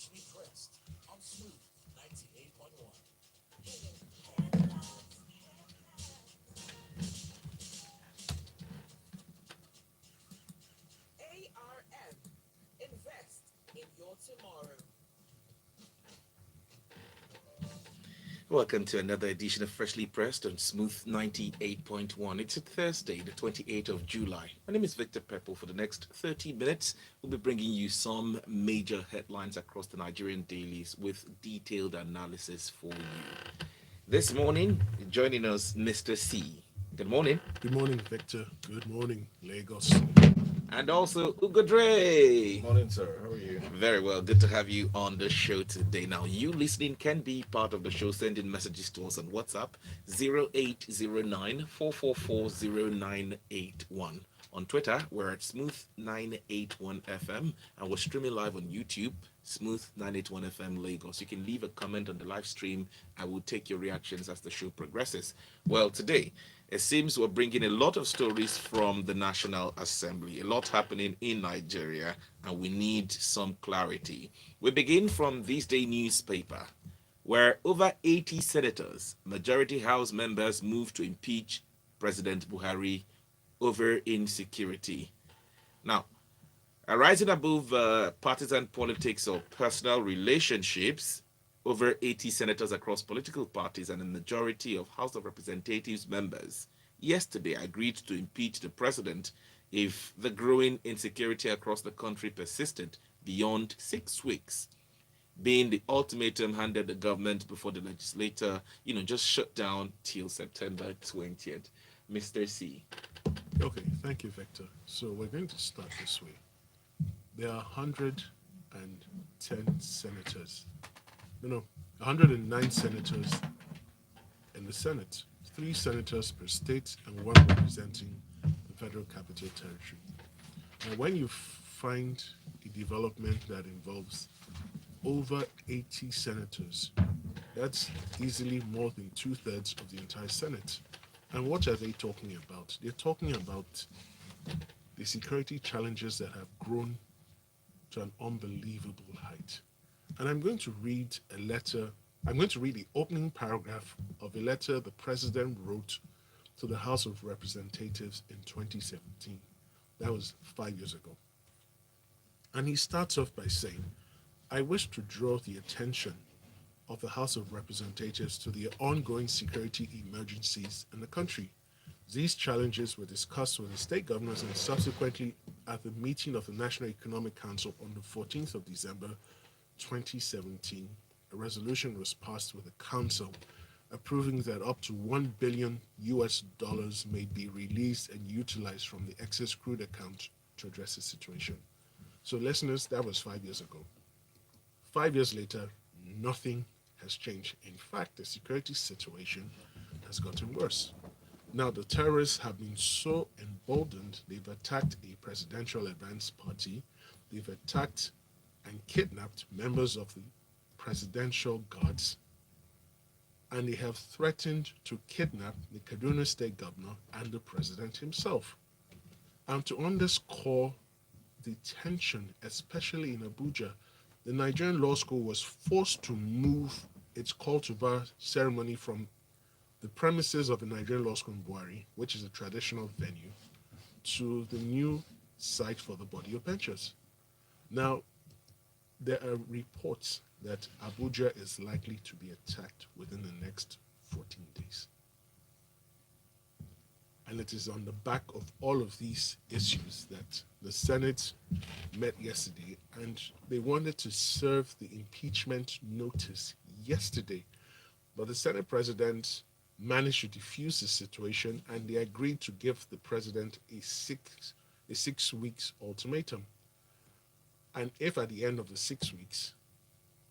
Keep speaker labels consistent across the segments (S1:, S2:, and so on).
S1: freshly pressed on Smooth 98.1. ARM. Invest in your tomorrow.
S2: Welcome to another edition of Freshly Pressed on Smooth 98.1. It's a Thursday, the 28th of July. My name is Victor Pepple. For the next 30 minutes, we'll be bringing you some major headlines across the Nigerian dailies with detailed analysis for you. This morning, joining us, Mr. C. Good morning.
S3: Good morning, Victor. Good morning, Lagos.
S2: And also Ugo Dre.
S4: Morning, sir. How are you?
S2: Very well. Good to have you on the show today. Now, you listening can be part of the show, sending messages to us on WhatsApp 0809 4440981. On Twitter, we're at Smooth981FM, and we're streaming live on YouTube, Smooth981FM Lagos. You can leave a comment on the live stream. I will take your reactions as the show progresses. Well, today, it seems we're bringing a lot of stories from the National Assembly, a lot happening in Nigeria, and we need some clarity. We begin from this day newspaper, where over 80 senators, majority House members, moved to impeach President Buhari over insecurity. Now, rising above partisan politics or personal relationships, over 80 senators across political parties and a majority of House of Representatives members yesterday agreed to impeach the president if the growing insecurity across the country persisted beyond 6 weeks, being the ultimatum handed the government before the legislature, just shut down till September 20th. Mr. C.
S3: Okay, thank you, Victor. So we're going to start this way. There are 110 senators. No, 109 senators in the Senate. 3 senators per state and 1 representing the Federal Capital Territory. Now, when you find a development that involves over 80 senators, that's easily more than 2/3 of the entire Senate. And what are they talking about? They're talking about the security challenges that have grown to an unbelievable height. And I'm going to read the opening paragraph of a letter the president wrote to the House of Representatives in 2017. That was 5 years ago. And he starts off by saying, I wish to draw the attention of the House of Representatives to the ongoing security emergencies in the country. These challenges were discussed with the state governors and subsequently at the meeting of the National Economic Council on the 14th of December 2017. A resolution was passed with the council approving that up to $1 billion may be released and utilized from the excess crude account to address the situation. So listeners, that was 5 years ago. 5 years later, nothing has changed. In fact, the security situation has gotten worse. Now, the terrorists have been so emboldened, they've attacked a presidential advance party, they've attacked and kidnapped members of the presidential guards, and they have threatened to kidnap the Kaduna state governor and the president himself. And to underscore the tension, especially in Abuja, the Nigerian Law School was forced to move its call to bar ceremony from the premises of the Nigerian Law School in Buhari, which is a traditional venue, to the new site for the body of benches. Now, there are reports that Abuja is likely to be attacked within the next 14 days. And it is on the back of all of these issues that the Senate met yesterday and they wanted to serve the impeachment notice yesterday. But the Senate president managed to defuse the situation and they agreed to give the president a 6 weeks ultimatum. And if at the end of the 6 weeks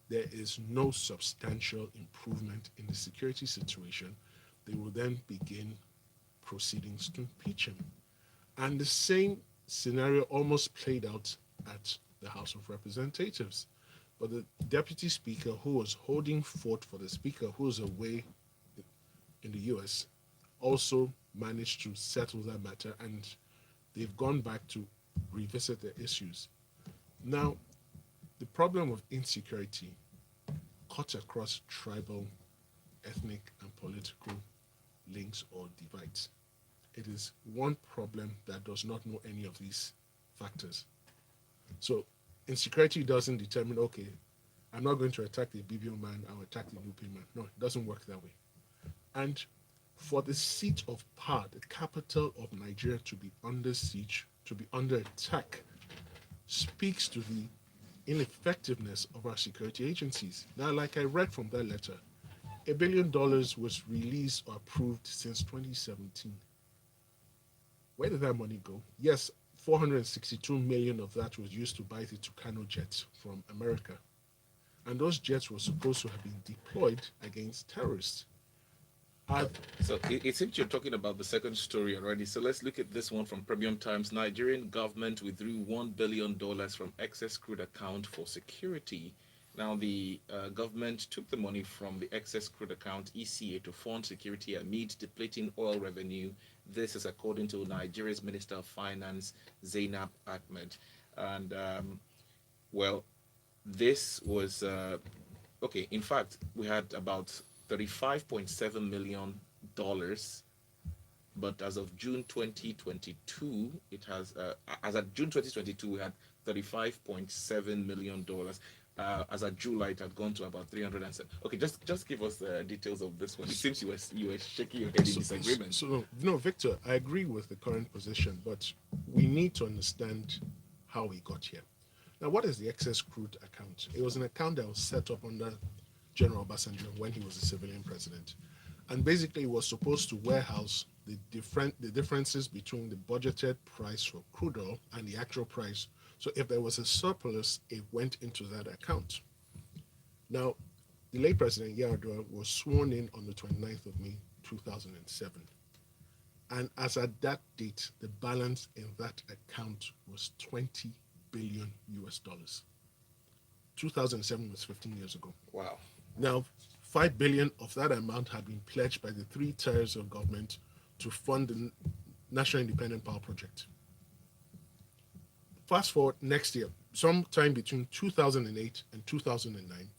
S3: there is no substantial improvement in the security situation, they will then begin proceedings to impeach him. And the same scenario almost played out at the House of Representatives. But the deputy speaker, who was holding fort for the speaker who was away in the US, also managed to settle that matter and they've gone back to revisit the issues. Now, the The problem of insecurity cuts across tribal, ethnic, and political links or divides. It is one problem that does not know any of these factors. So insecurity doesn't determine, okay, I'm not going to attack the BBO man, I'll attack the UP man. No, it doesn't work that way. And for the seat of power, the capital of Nigeria, to be under siege, to be under attack, speaks to the ineffectiveness of our security agencies. Now, like I read from that letter, $1 billion was released or approved since 2017. Where did that money go? Yes, 462 million of that was used to buy the Tucano jets from America. And those jets were supposed to have been deployed against terrorists.
S2: So it seems you're talking about the second story already. So let's look at this one from Premium Times. Nigerian government withdrew $1 billion from excess crude account for security. Now, the government took the money from the excess crude account (ECA) to fund security amid depleting oil revenue. This is according to Nigeria's Minister of Finance, Zainab Ahmed. And well, this was okay. In fact, we had about $35.7 million, but as of June 2022, it has as at June 2022 we had $35.7 million. As at July, it had gone to about 307. Okay, just give us the details of this one. It seems you were shaking your head in disagreement.
S3: So, no, Victor, I agree with the current position, but we need to understand how we got here. Now, what is the excess crude account? It was an account that was set up under General Obasanjo when he was a civilian president. And basically, it was supposed to warehouse the differences between the budgeted price for crude oil and the actual price. So if there was a surplus, it went into that account. Now, the late President Yar'Adua was sworn in on the 29th of May, 2007. And as at that date, the balance in that account was 20 billion US dollars. 2007 was 15 years ago.
S2: Wow.
S3: Now, 5 billion of that amount had been pledged by the three tiers of government to fund the National Independent Power Project. Fast forward next year, sometime between 2008 and 2009,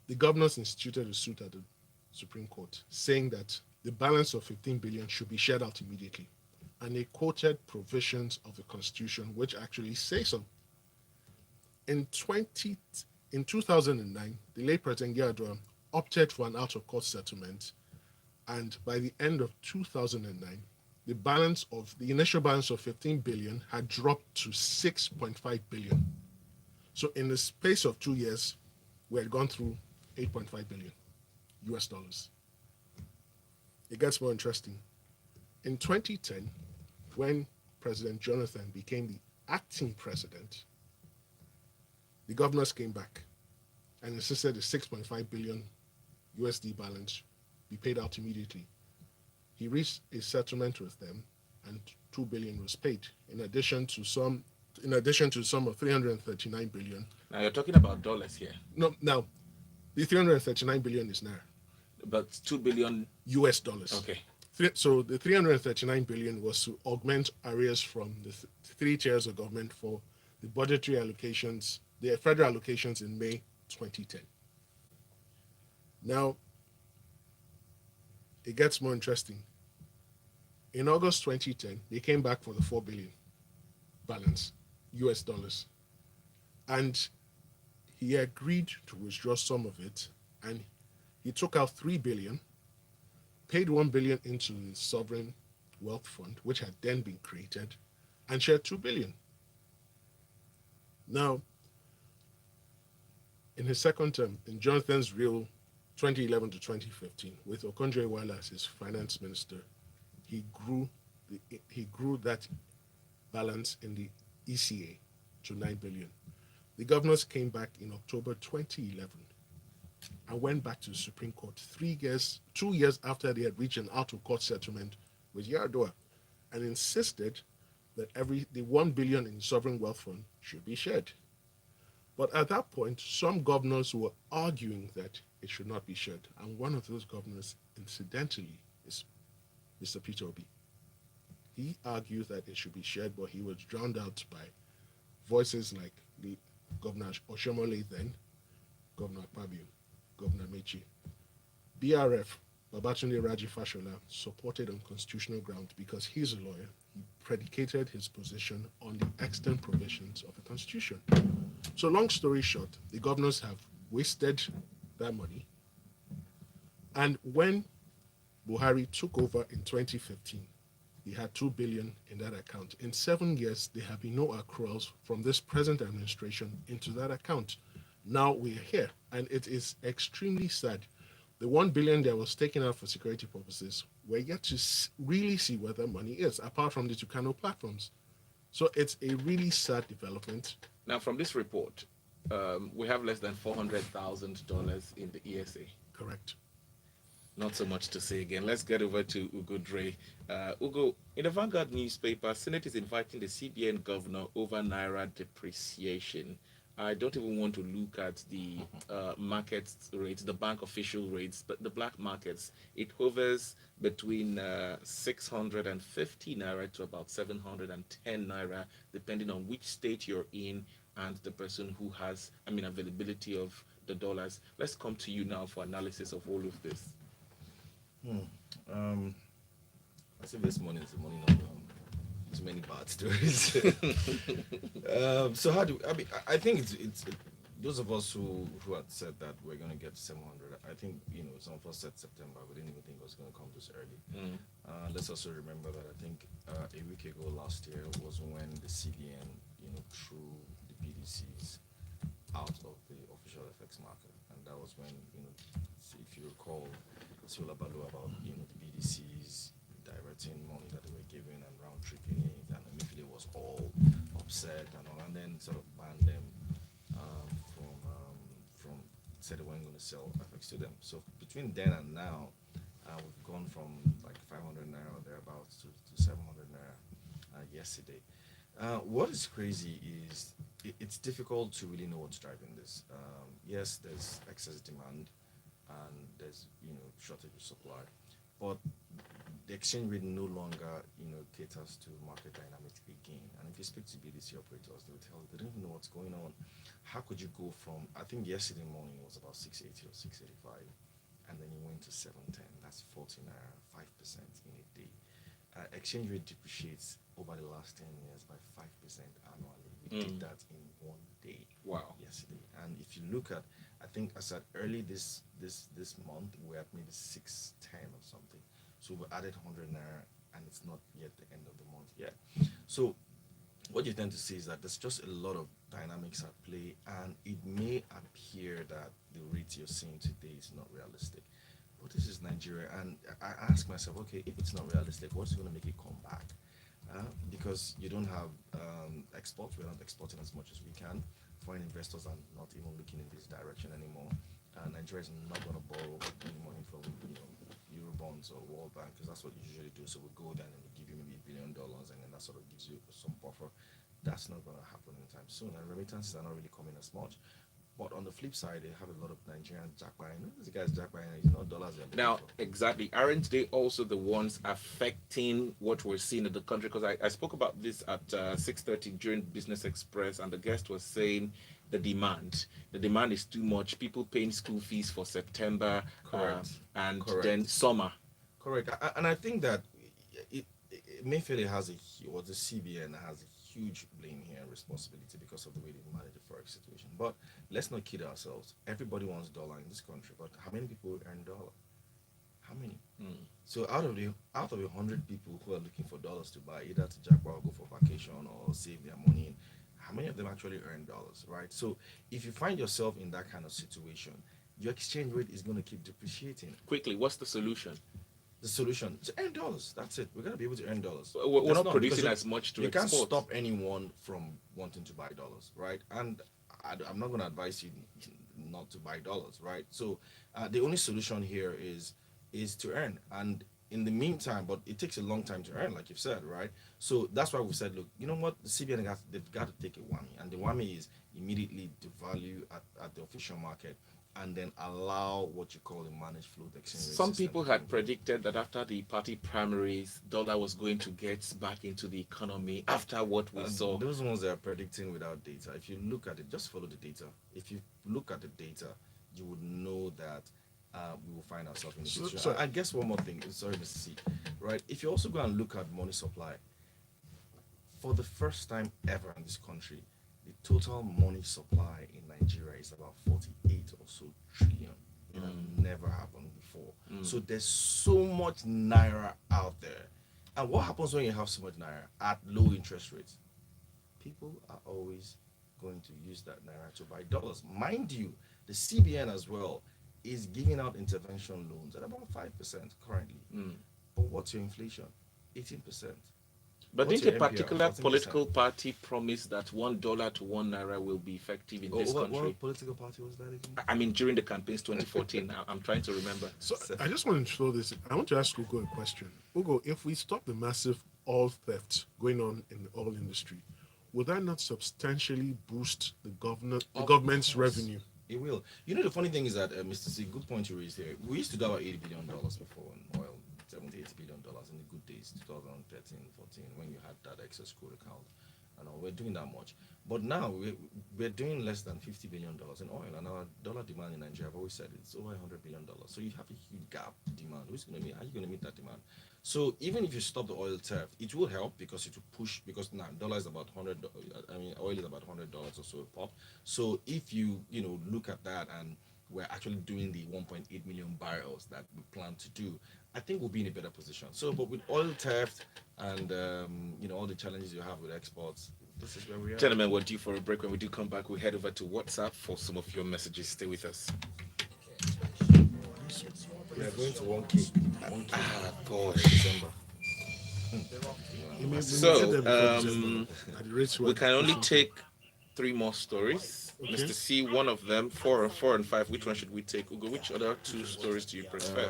S3: the governors instituted a suit at the Supreme Court saying that the balance of 15 billion should be shared out immediately. And they quoted provisions of the Constitution which actually say so. In 2009, the late President Yar'Adua opted for an out-of-court settlement, and by the end of 2009, the initial balance of 15 billion had dropped to 6.5 billion. So in the space of 2 years, we had gone through 8.5 billion US dollars. It gets more interesting. In 2010, when President Jonathan became the acting president, the governors came back and insisted the 6.5 billion USD balance be paid out immediately. He reached a settlement with them, and 2 billion was paid, in addition to some of 339 billion.
S2: Now you're talking about dollars here.
S3: No, now the 339 billion is naira.
S2: But 2 billion
S3: US dollars.
S2: Okay.
S3: So the 339 billion was to augment areas from the three tiers of government for the budgetary allocations, the federal allocations in May 2010. Now, it gets more interesting. In August 2010, they came back for the 4 billion balance, US dollars. And he agreed to withdraw some of it, and he took out 3 billion, paid 1 billion into the sovereign wealth fund, which had then been created, and shared 2 billion. Now, in his second term, in Jonathan's real 2011 to 2015, with Okonjo-Iweala as his finance minister, he grew that balance in the ECA to 9 billion. The governors came back in October 2011 and went back to the Supreme Court 2 years after they had reached an out-of-court settlement with Yar'Adua, and insisted that the 1 billion in sovereign wealth fund should be shared. But at that point, some governors were arguing that it should not be shared. And one of those governors, incidentally, is Mr. Peter Obi. He argued that it should be shared, but he was drowned out by voices like the Governor Oshomole then, Governor Akpabio, Governor Mechi. BRF, Babatunde Raji Fashola, supported on constitutional ground because he's a lawyer. He predicated his position on the extant provisions of the Constitution. So, long story short, the governors have wasted that money. And when Buhari took over in 2015, he had 2 billion in that account. In 7 years, there have been no accruals from this present administration into that account. Now we're here, and it is extremely sad. The 1 billion that was taken out for security purposes, we're yet to really see where the money is, apart from the Tucano platforms. So it's a really sad development.
S2: Now, from this report, we have less than $400,000 in the ESA.
S3: Correct.
S2: Not so much to say again. Let's get over to Ugo Dre. Ugo, in the Vanguard newspaper, Senate is inviting the CBN governor over Naira depreciation. I don't even want to look at the market rates, the bank official rates, but the black markets. It hovers between 650 Naira to about 710 Naira, depending on which state you're in and the person who has, availability of the dollars. Let's come to you now for analysis of all of this.
S4: I think this morning is the morning of too many bad stories. So how do I think it's those of us who had said that we're going to get 700. I think some of us said September. We didn't even think it was going to come this early. Let's also remember that I think a week ago last year was when the CBN threw the BDCs out of the official FX market, and that was when if you recall, Siola Balu about the BDCs diverting money that they were giving and round tripping it, and Mifile was all upset and all, and then sort of banned them from said they weren't going to sell FX to them. So between then and now, we've gone from like 500 naira or thereabouts to 700 naira yesterday. What is crazy is it's difficult to really know what's driving this. Yes, there's excess demand and there's shortage of supply, but the exchange rate no longer caters to market dynamics again. And if you speak to BDC operators, they will tell you they don't even know what's going on. How could you go from, I think yesterday morning it was about 680 or 685, and then you went to 710? That's 14 5% in a day. Exchange rate depreciates over the last 10 years by 5% annually. We did that in one day.
S2: Wow.
S4: Yesterday. And if you look at, I think I said early this month, we're at maybe 610 or something. So we added 100 naira, and it's not yet the end of the month yet. So what you tend to see is that there's just a lot of dynamics at play, and it may appear that the rate you're seeing today is not realistic. But this is Nigeria, and I ask myself, okay, if it's not realistic, what's going to make it come back? Because you don't have exports. We're not exporting as much as we can. Foreign investors are not even looking in this direction anymore. Nigeria is not going to borrow any money from Eurobonds or World Bank, because that's what you usually do. So we go down and we give you maybe $1 billion, and then that sort of gives you some buffer. That's not going to happen anytime soon, and remittances are not really coming as much. But on the flip side, they have a lot of Nigerian jackbuying. These guys jackbuying, dollars.
S2: Now, exactly. Aren't they also the ones affecting what we're seeing in the country? Because I spoke about this at 6:30 during Business Express, and the guest was saying the demand. The demand is too much. People paying school fees for September, and then summer.
S4: Correct. And I think that Mayfield has the CBN has a huge blame here and responsibility because of the way they manage the forex situation. But let's not kid ourselves. Everybody wants dollar in this country, but how many people earn dollar? How many? So out of 100 people who are looking for dollars to buy, either to jackpot or go for vacation or save their money, how many of them actually earn dollars, right? So if you find yourself in that kind of situation, your exchange rate is going to keep depreciating.
S2: Quickly, what's the solution?
S4: The solution to earn dollars. That's it. We're gonna be able to earn dollars.
S2: We're not producing as much to export.
S4: You can't stop anyone from wanting to buy dollars, right? And I'm not gonna advise you not to buy dollars, right? So the only solution here is to earn, and in the meantime, but it takes a long time to earn, like you've said, right? So that's why we said, look, you know what, the CBN they've got to take a whammy, and the whammy is immediately devalue at the official market and then allow what you call a managed float exchange rate
S2: Some
S4: system
S2: people
S4: to
S2: had
S4: operate.
S2: predicted that after the party primaries, dollar was going to get back into the economy after what we saw.
S4: Those ones that are predicting without data. If you look at it, just follow the data. If you look at the data, you would know that we will find ourselves in a situation.
S3: So-
S4: I guess one more thing. Sorry, Mr. C. Right? If you also go and look at money supply, for the first time ever in this country, the total money supply in Nigeria is about 48 or so trillion. It had never happened before. So there's so much naira out there. And what happens when you have so much naira at low interest rates? People are always going to use that naira to buy dollars. Mind you, the CBN as well is giving out intervention loans at about 5% currently. But what's your inflation? 18%.
S2: But
S4: What's
S2: didn't a
S4: your NPR?
S2: particular
S4: 14%.
S2: political party promise that $1 to 1 naira will be effective in this country?
S4: What political party was that again?
S2: I mean, during the campaigns 2014, I'm trying to remember.
S3: So I just want to throw this. I want to ask Ugo a question. Ugo, if we stop the massive oil theft going on in the oil industry, will that not substantially boost the government's
S4: course.
S3: revenue?
S4: It will. You know, the funny thing is that, Mr. C, good point you raised here. We used to do about $80 billion before in oil, $70, $80 billion in the good days, 2013, 14, when you had that excess crude account. And all, we're doing that much. But now we're doing less than $50 billion in oil. And our dollar demand in Nigeria, I've always said it's over $100 billion. So you have a huge gap demand. How are you going to meet that demand? So even if you stop the oil theft, it will help because it will push, because now dollar is about oil is about $100 or so a pop. So if you look at that, and we're actually doing the 1.8 million barrels that we plan to do, I think we'll be in a better position. So, but with oil theft and all the challenges you have with exports, this is where we are.
S2: Gentlemen, we're due for a break. When we do come back, we'll head over to WhatsApp for some of your messages. Stay with us.
S4: We are going to 1K. 1K
S2: Gosh.
S4: December.
S3: We may
S2: So,
S3: get there before December, at the rates
S2: We
S3: we're
S2: can only
S3: pushing.
S2: take 3 more stories.
S3: Okay.
S2: Mr. C, one of them, 4 and 5. Which one should we take? Ugo, which other 2 stories do you prefer?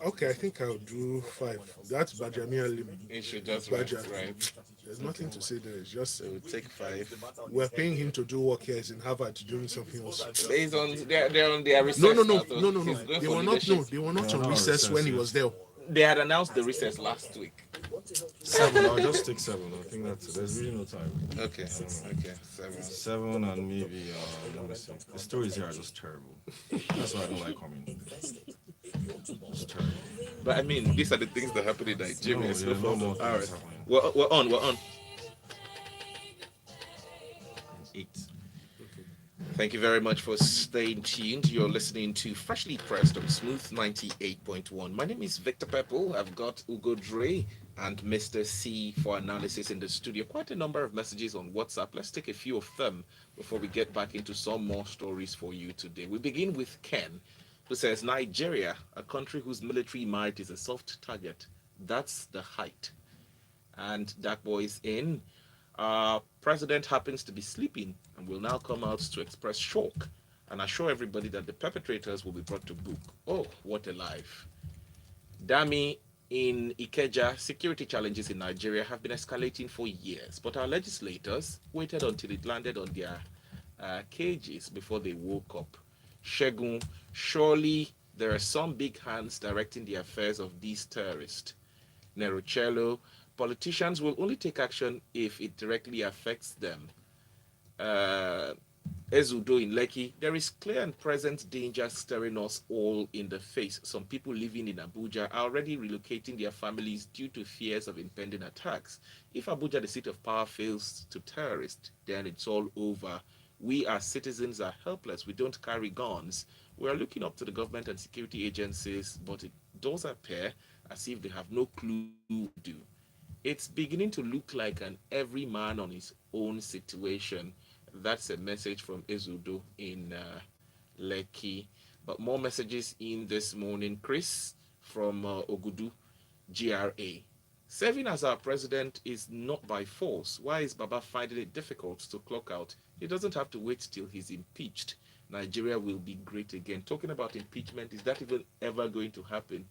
S3: Okay, I think I'll do 5. That's Bajamia Lim.
S2: You should just
S3: Baja.
S2: right.
S3: There's nothing to say there. It's just
S2: So we'll take 5.
S3: we're paying him to do work here. He's in Harvard doing something else.
S2: Based on they're on their research.
S3: No.
S2: status.
S3: They
S2: He's
S3: were
S2: going
S3: not.
S2: for
S3: No,
S2: leadership.
S3: they were not
S4: No,
S3: on
S4: no,
S3: recess when he
S4: recess,
S3: was there.
S2: They had announced the recess last week.
S4: 7. I'll just take 7. I think there's really no time.
S2: Okay. 7.
S4: 7 and maybe let me see. The stories here are just terrible. That's why I don't like coming. It's terrible.
S2: But I mean, these are the things that happen in
S4: No,
S2: Nigeria.
S4: yeah, no more
S2: All right.
S4: things happening.
S2: We're on.
S4: 8.
S2: Thank you very much for staying tuned. You're listening to Freshly Pressed on Smooth 98.1. My name is Victor Pepple. I've got Ugo Dre and Mr. C for analysis in the studio. Quite a number of messages on WhatsApp. Let's take a few of them before we get back into some more stories for you today. We begin with Ken, who says, Nigeria, a country whose military might is a soft target. That's the height. And Dark Boy is in. President happens to be sleeping and will now come out to express shock and assure everybody that the perpetrators will be brought to book. Oh, what a life. Dami in Ikeja, security challenges in Nigeria have been escalating for years, but our legislators waited until it landed on their cages before they woke up. Shegun, surely there are some big hands directing the affairs of these terrorists. Nerocello, politicians will only take action if it directly affects them. Ezudo in Lekki, there is clear and present danger staring us all in the face. Some people living in Abuja are already relocating their families due to fears of impending attacks. If Abuja, the seat of power, fails to terrorists, then it's all over. We as citizens are helpless. We don't carry guns. We are looking up to the government and security agencies, but it does appear as if they have no clue what to do. It's beginning to look like an every man on his own situation. That's a message from Ezudo in Lekki. But more messages in this morning. Chris from Ogudu, GRA. Serving as our president is not by force. Why is Baba finding it difficult to clock out? He doesn't have to wait till he's impeached. Nigeria will be great again. Talking about impeachment, is that even ever going to happen?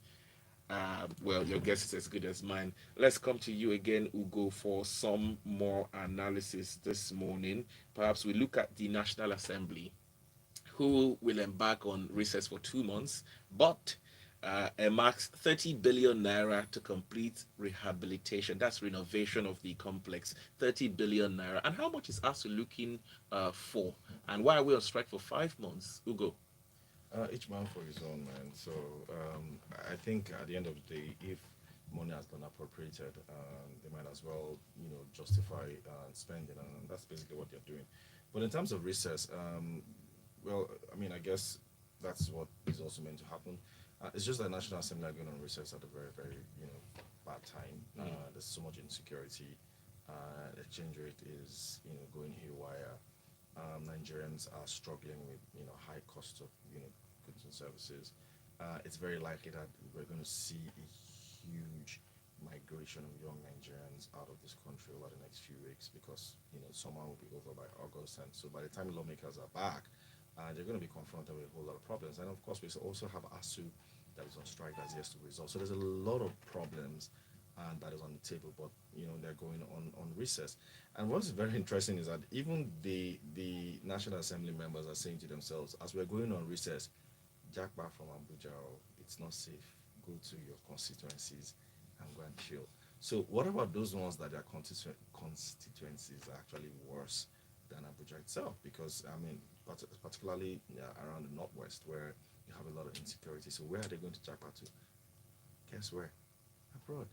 S2: Well, your guess is as good as mine. Let's come to you again, Ugo, for some more analysis this morning. Perhaps we look at the National Assembly, who will embark on recess for 2 months, but earmarks 30 billion naira to complete rehabilitation. That's renovation of the complex. 30 billion naira. And how much is ASU looking for? And why are we on strike for 5 months? Ugo.
S4: Each man for his own, man. So I think at the end of the day, if money has been appropriated, they might as well, justify spending, and that's basically what they're doing. But in terms of recess, well, I mean, I guess that's what is also meant to happen. It's just that National Assembly are going on recess at a very, very, bad time. There's so much insecurity. Exchange rate is, going haywire. Nigerians are struggling with, high cost of, goods and services. It's very likely that we're going to see a huge migration of young Nigerians out of this country over the next few weeks because, summer will be over by August. And so by the time lawmakers are back, they're going to be confronted with a whole lot of problems. And of course, we also have ASU that is on strike that's yet to resolve. So there's a lot of problems that is on the table, but they're going on recess. And what's very interesting is that even the National Assembly members are saying to themselves, as we're going on recess, jack back from Abuja, it's not safe. Go to your constituencies and go and chill. So what about those ones that their constituencies are actually worse than Abuja itself? Because I mean, particularly around the northwest where you have a lot of insecurity. So where are they going to jack back to? Guess where? Abroad.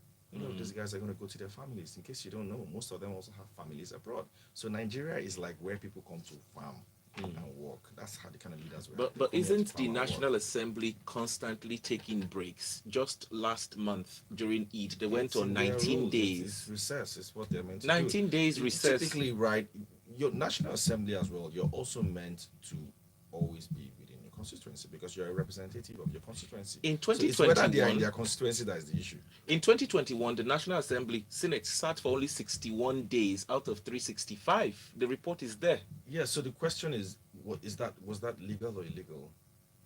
S4: These guys are going to go to their families. In case you don't know, most of them also have families abroad. So Nigeria is like where people come to farm and work. That's how the kind of leaders we have.
S2: But
S4: They come here to
S2: isn't the
S4: farm and work.
S2: National Assembly constantly taking breaks? Just last month during Eid, they went
S4: It's
S2: on
S4: in their
S2: 19
S4: rules.
S2: days.
S4: It's recess. It's what they're meant to
S2: 19
S4: do.
S2: days recess.
S4: Typically, right, your National Assembly as well, you're also meant to always be within your constituency because you're a representative of your constituency.
S2: In
S4: So it's whether they are in
S2: 2021,
S4: their constituency that is the issue.
S2: in 2021, the National Assembly Senate sat for only 61 days out of 365. The report is there.
S4: Yeah, so the question is, was that legal or illegal?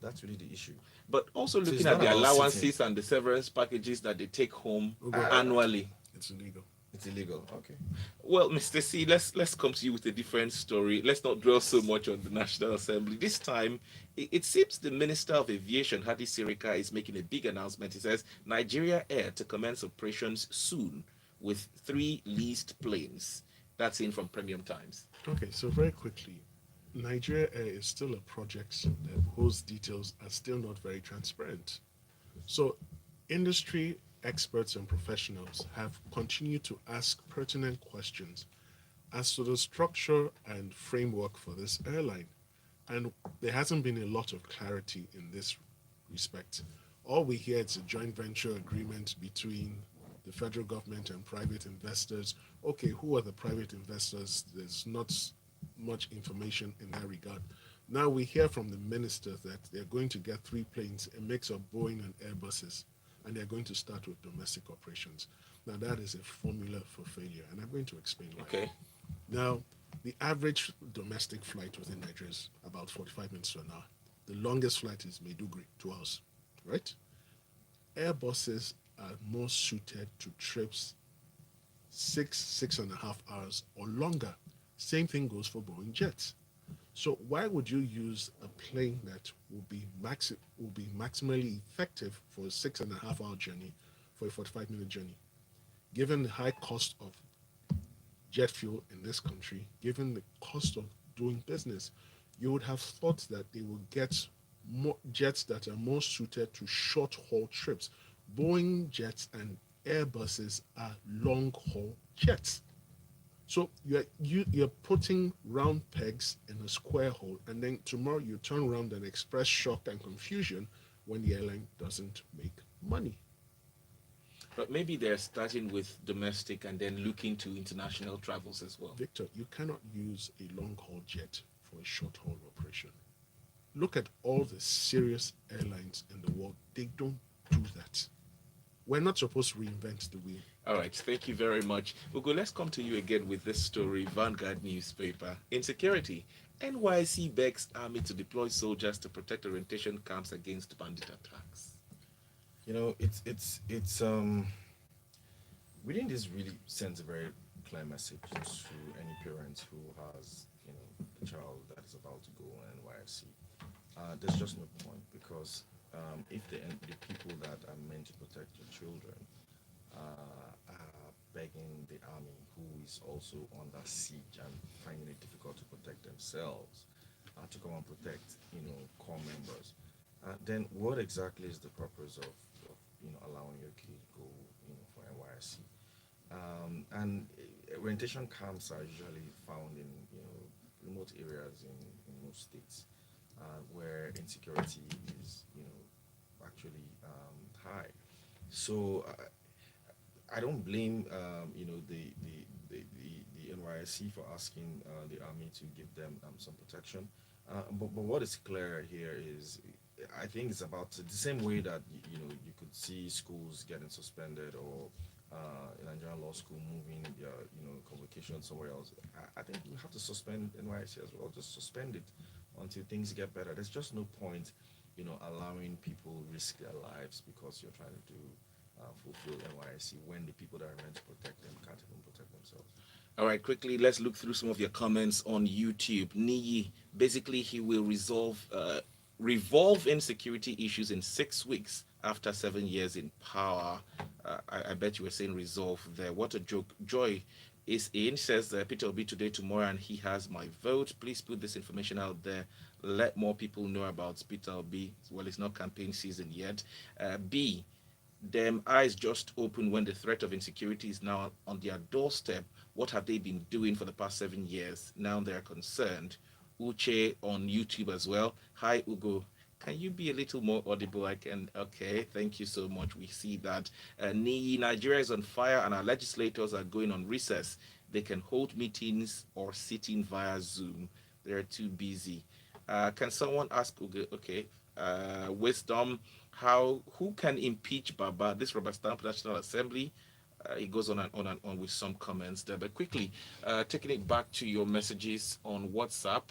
S4: That's really the issue.
S2: But also
S4: So
S2: looking
S4: it's
S2: at
S4: not
S2: the
S4: about
S2: allowances and the severance packages that they take home
S3: Ugo.
S2: annually.
S3: It's illegal.
S4: It's illegal. Okay.
S2: Well, Mr. C, let's come to you with a different story. Let's not dwell so much on the National Assembly. This time, it seems the Minister of Aviation, Hadi Sirika, is making a big announcement. He says Nigeria Air to commence operations soon with 3 leased planes. That's in from Premium Times.
S3: Okay, so very quickly, Nigeria Air is still a project whose details are still not very transparent. So, industry experts and professionals have continued to ask pertinent questions as to the structure and framework for this airline. And there hasn't been a lot of clarity in this respect. All we hear is a joint venture agreement between the federal government and private investors. Okay, who are the private investors? There's not much information in that regard. Now we hear from the minister that they're going to get 3 planes, a mix of Boeing and Airbuses, and they're going to start with domestic operations. Now that is a formula for failure, and I'm going to explain why.
S2: Okay.
S3: Now, the average domestic flight within Nigeria is about 45 minutes to an hour. The longest flight is Maiduguri, 2 hours, right? Airbuses are more suited to trips 6.5 hours or longer. Same thing goes for Boeing jets. So why would you use a plane that will be maximally effective for a 6.5 hour journey for a 45-minute journey? Given the high cost of jet fuel in this country, given the cost of doing business, you would have thought that they will get more jets that are more suited to short haul trips. Boeing jets and Airbuses are long haul jets. So you're putting round pegs in a square hole, and then tomorrow you turn around and express shock and confusion when the airline doesn't make money.
S2: But maybe they're starting with domestic and then looking to international travels as well.
S3: Victor, you cannot use a long haul jet for a short haul operation. Look at all the serious airlines in the world. They don't do that. We're not supposed to reinvent the wheel.
S2: All right, thank you very much. Ugo, let's come to you again with this story. Vanguard newspaper. Insecurity. NYC begs army to deploy soldiers to protect orientation camps against bandit attacks.
S4: It's reading this really sends a very clear message to any parent who has a child that is about to go on NYSC. There's just no point because if the people that are meant to protect your children are begging the army, who is also under siege and finding it difficult to protect themselves, to come and protect, core members, then what exactly is the purpose of allowing your kid to go, for NYSC? And orientation camps are usually found in remote areas in most states where insecurity is actually high. So I don't blame the NYSC for asking the army to give them some protection. But what is clear here is I think it's about the same way that you could see schools getting suspended or in Nigerian law school moving their convocation somewhere else. I think we have to suspend NYSC as well. Just suspend it until things get better. There's just no point allowing people risk their lives because you're trying to do fulfill NYSC when the people that are meant to protect them can't even protect themselves.
S2: All right, quickly, let's look through some of your comments on YouTube. Niyi, basically, he will revolve insecurity issues in 6 weeks after 7 years in power. I bet you were saying resolve there. What a joke. Joy is in, says Peter will be today, tomorrow, and he has my vote. Please put this information out there. Let more people know about Peter Obi. Well, it's not campaign season yet. B, them eyes just open when the threat of insecurity is now on their doorstep. What have they been doing for the past 7 years? Now they're concerned. Uche on YouTube as well. Hi, Ugo. Can you be a little more audible? I can. Okay, thank you so much. We see that. Nigeria is on fire and our legislators are going on recess. They can hold meetings or sit in via Zoom. They're too busy. Can someone ask Ugo? Okay. Wisdom. Who can impeach Baba? This rubber stamp National Assembly. It goes on and on and on with some comments there. But quickly, taking it back to your messages on WhatsApp,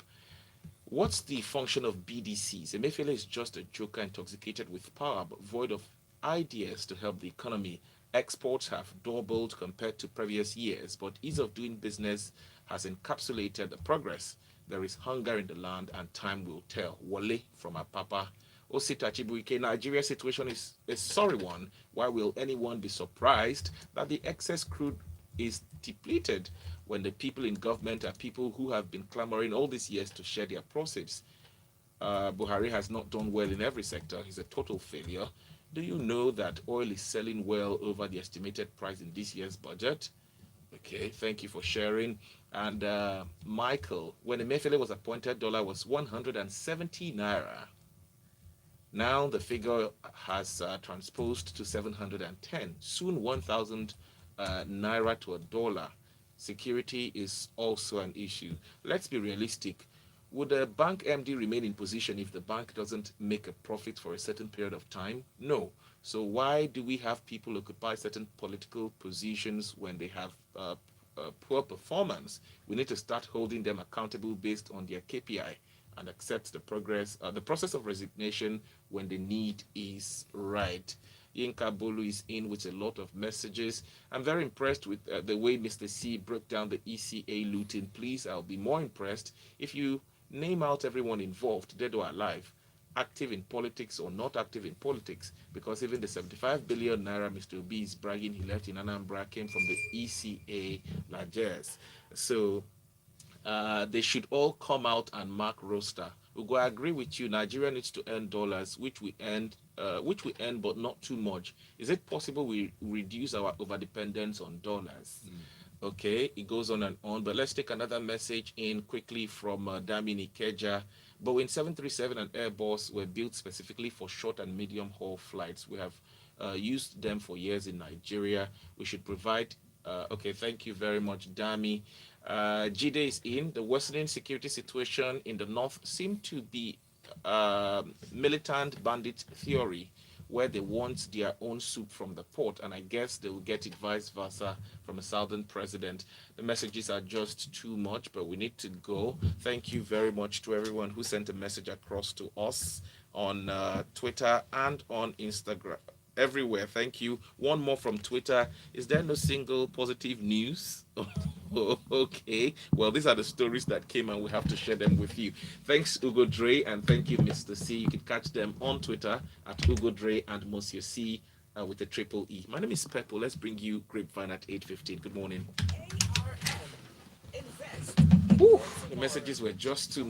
S2: what's the function of BDCs? Emefiele is just a joker intoxicated with power, but void of ideas to help the economy. Exports have doubled compared to previous years, but ease of doing business has encapsulated the progress. There is hunger in the land, and time will tell. Wale from Apapa. Osita Chibuike, Nigeria's situation is a sorry one. Why will anyone be surprised that the excess crude is depleted when the people in government are people who have been clamoring all these years to share their proceeds? Buhari has not done well in every sector. He's a total failure. Do you know that oil is selling well over the estimated price in this year's budget? Okay, thank you for sharing. And Michael, when Emefiele was appointed, dollar was 170 naira. Now the figure has transposed to 710, soon 1,000 naira to a dollar. Security is also an issue. Let's be realistic. Would a bank MD remain in position if the bank doesn't make a profit for a certain period of time? No. So why do we have people occupy certain political positions when they have poor performance? We need to start holding them accountable based on their KPI and accept the process of resignation when the need is right. Yinka Bolu is in with a lot of messages. I'm very impressed with the way Mr. C broke down the ECA looting. Please, I'll be more impressed if you name out everyone involved, dead or alive, active in politics or not active in politics, because even the 75 billion naira Mr. Obi is bragging he left in Anambra came from the ECA Lajes. So they should all come out and mark roster. Ugo, I agree with you. Nigeria needs to earn dollars, which we earn, but not too much. Is it possible we reduce our overdependence on dollars? Okay, it goes on and on. But let's take another message in quickly from Damini Keja. Boeing 737 and Airbus were built specifically for short and medium haul flights. We have used them for years in Nigeria. We should provide. Okay, thank you very much, Dami. Jide is in. The worsening security situation in the north seemed to be militant bandit theory, where they want their own soup from the pot, and I guess they will get it vice versa from a southern president. The messages are just too much, but we need to go. Thank you very much to everyone who sent a message across to us on Twitter and on Instagram. everywhere. Thank you. One more from Twitter. Is there no single positive news? Oh, okay. Well, these are the stories that came and we have to share them with you. Thanks, Ugo Dre, and thank you, Mr. C. You can catch them on Twitter at Ugo Dre and Monsieur C with a triple E. My name is Peppo. Let's bring you Grapevine at 8:15. Good morning.
S1: ARM. Invest.
S2: Whew, the messages were just too